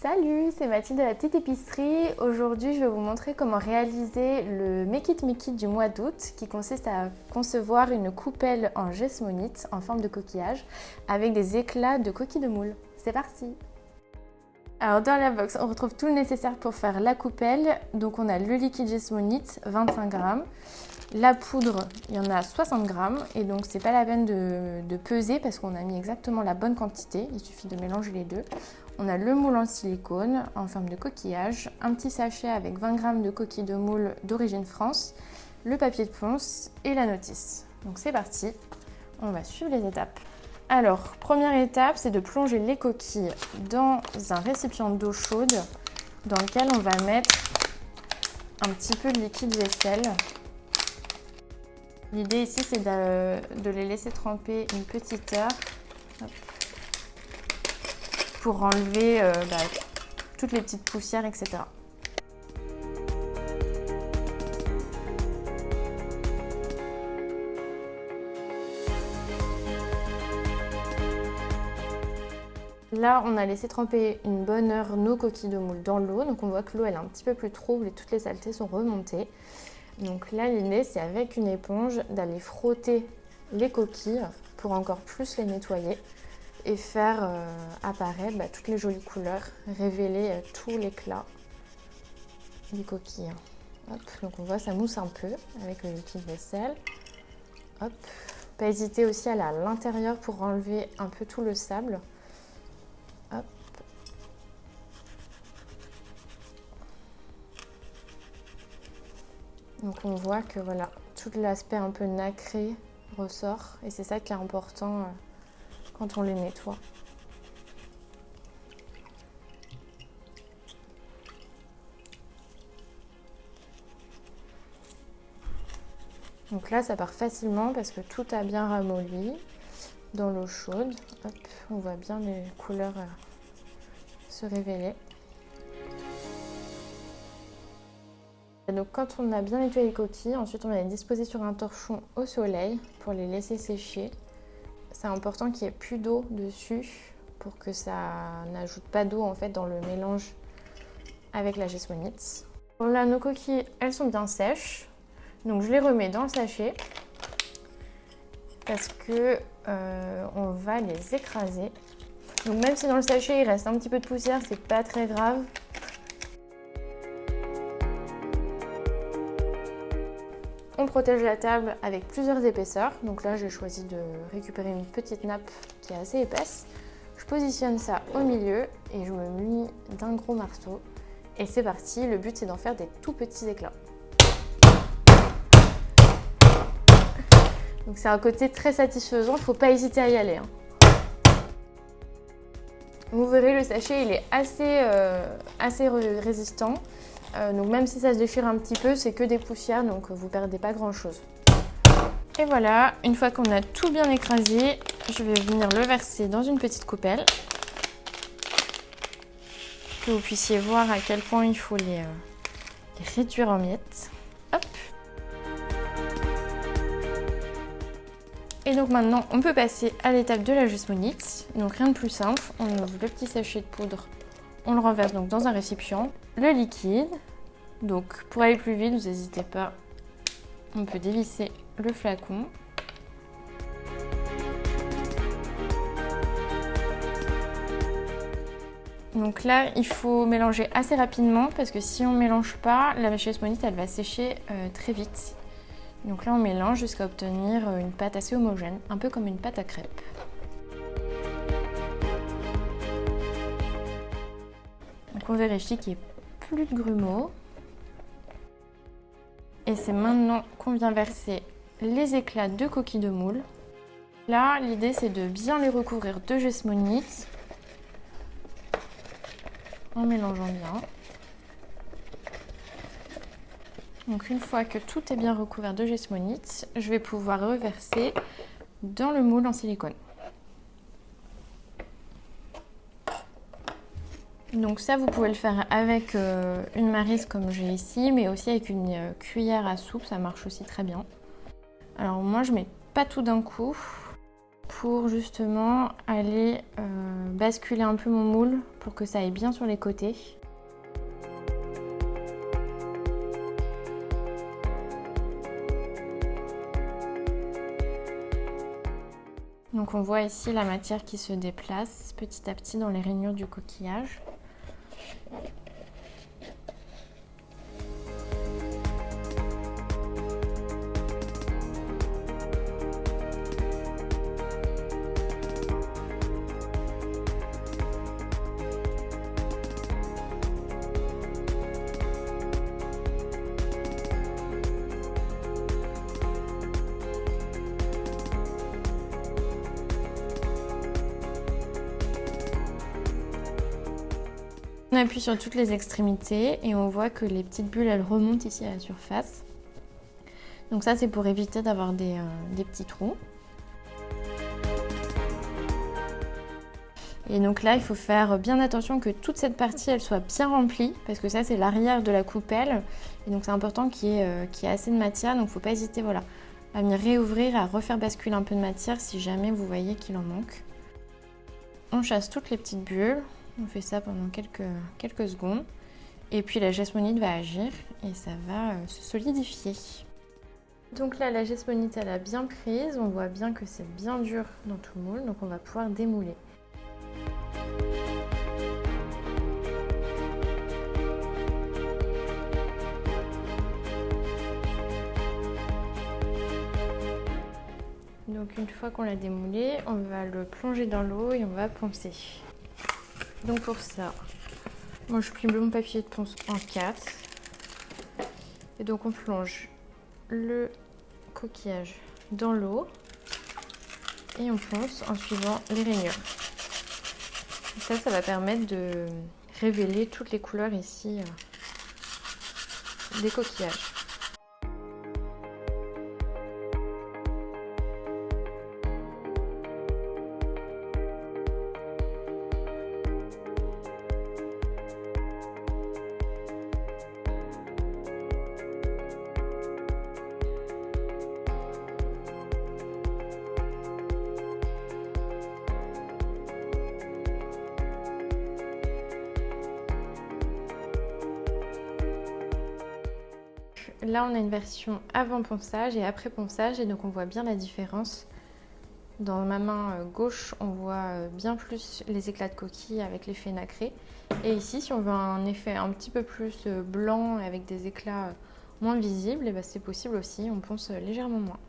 Salut, c'est Mathilde de la petite épicerie. Aujourd'hui, je vais vous montrer comment réaliser le Make It Make It du mois d'août qui consiste à concevoir une coupelle en gessmonite en forme de coquillage avec des éclats de coquilles de moule. C'est parti! Alors dans la box, on retrouve tout le nécessaire pour faire la coupelle. Donc on a le liquide gessmonite, 25 g. La poudre, il y en a 60 g. Et donc c'est pas la peine de peser parce qu'on a mis exactement la bonne quantité. Il suffit de mélanger les deux. On a le moule en silicone en forme de coquillage, un petit sachet avec 20 g de coquilles de moule d'origine France, le papier de ponce et la notice. Donc c'est parti, on va suivre les étapes. Alors, première étape, c'est de plonger les coquilles dans un récipient d'eau chaude dans lequel on va mettre un petit peu de liquide vaisselle. L'idée ici, c'est de les laisser tremper une petite heure. Hop, pour enlever toutes les petites poussières, etc. Là, on a laissé tremper une bonne heure nos coquilles de moule dans l'eau. Donc on voit que l'eau elle est un petit peu plus trouble et toutes les saletés sont remontées. Donc là, l'idée, c'est avec une éponge d'aller frotter les coquilles pour encore plus les nettoyer et faire apparaître toutes les jolies couleurs, révéler tout l'éclat des coquilles. Hop, donc on voit ça mousse un peu avec le liquide vaisselle. Hop, pas hésiter aussi à aller à l'intérieur pour enlever un peu tout le sable. Hop. Donc on voit que voilà, tout l'aspect un peu nacré ressort et c'est ça qui est important quand on les nettoie. Donc là, ça part facilement parce que tout a bien ramolli dans l'eau chaude. Hop, on voit bien les couleurs se révéler. Et donc quand on a bien nettoyé les coquilles, ensuite on va les disposer sur un torchon au soleil pour les laisser sécher. C'est important qu'il n'y ait plus d'eau dessus pour que ça n'ajoute pas d'eau en fait dans le mélange avec la gessmonite. Bon, là, nos coquilles, elles sont bien sèches. Donc je les remets dans le sachet parce que on va les écraser. Donc même si dans le sachet il reste un petit peu de poussière, c'est pas très grave. On protège la table avec plusieurs épaisseurs. Donc là, j'ai choisi de récupérer une petite nappe qui est assez épaisse. Je positionne ça au milieu et je me munis d'un gros marteau. Et c'est parti, le but c'est d'en faire des tout petits éclats. Donc c'est un côté très satisfaisant, il ne faut pas hésiter à y aller. Vous verrez, le sachet il est assez résistant. Donc même si ça se déchire un petit peu, c'est que des poussières, donc vous ne perdez pas grand chose. Et voilà, une fois qu'on a tout bien écrasé, je vais venir le verser dans une petite coupelle. Que vous puissiez voir à quel point il faut les réduire en miettes. Hop. Et donc maintenant, on peut passer à l'étape de la gessmonite. Donc rien de plus simple, on ouvre le petit sachet de poudre, on le renverse donc dans un récipient. Le liquide, donc pour aller plus vite, vous n'hésitez pas, on peut dévisser le flacon. Donc là, il faut mélanger assez rapidement parce que si on ne mélange pas, la gessmonite elle va sécher très vite. Donc là, on mélange jusqu'à obtenir une pâte assez homogène, un peu comme une pâte à crêpes. Donc on vérifie qu'il n'y ait plus de grumeaux. Et c'est maintenant qu'on vient verser les éclats de coquilles de moule. Là, l'idée c'est de bien les recouvrir de gessmonite en mélangeant bien. Donc une fois que tout est bien recouvert de gessmonite, je vais pouvoir reverser dans le moule en silicone. Donc ça, vous pouvez le faire avec une maryse comme j'ai ici, mais aussi avec une cuillère à soupe, ça marche aussi très bien. Alors moi, je mets pas tout d'un coup pour justement aller basculer un peu mon moule pour que ça aille bien sur les côtés. Donc on voit ici la matière qui se déplace petit à petit dans les rainures du coquillage. On appuie sur toutes les extrémités et on voit que les petites bulles elles remontent ici à la surface. Donc ça c'est pour éviter d'avoir des petits trous. Et donc là il faut faire bien attention que toute cette partie elle soit bien remplie parce que ça c'est l'arrière de la coupelle et donc c'est important qu'il y ait assez de matière, donc il ne faut pas hésiter voilà, à venir réouvrir, à refaire basculer un peu de matière si jamais vous voyez qu'il en manque. On chasse toutes les petites bulles. On fait ça pendant quelques secondes et puis la jasmonite va agir et ça va se solidifier. Donc là la jasmonite elle a bien prise, on voit bien que c'est bien dur dans tout le moule donc on va pouvoir démouler. Donc une fois qu'on l'a démoulé, on va le plonger dans l'eau et on va poncer. Donc pour ça, moi je plie mon papier de ponce en 4 et donc on plonge le coquillage dans l'eau et on ponce en suivant les rainures. Et ça va permettre de révéler toutes les couleurs ici des coquillages. Là, on a une version avant ponçage et après ponçage et donc on voit bien la différence. Dans ma main gauche, on voit bien plus les éclats de coquille avec l'effet nacré. Et ici, si on veut un effet un petit peu plus blanc avec des éclats moins visibles, et ben c'est possible aussi, on ponce légèrement moins.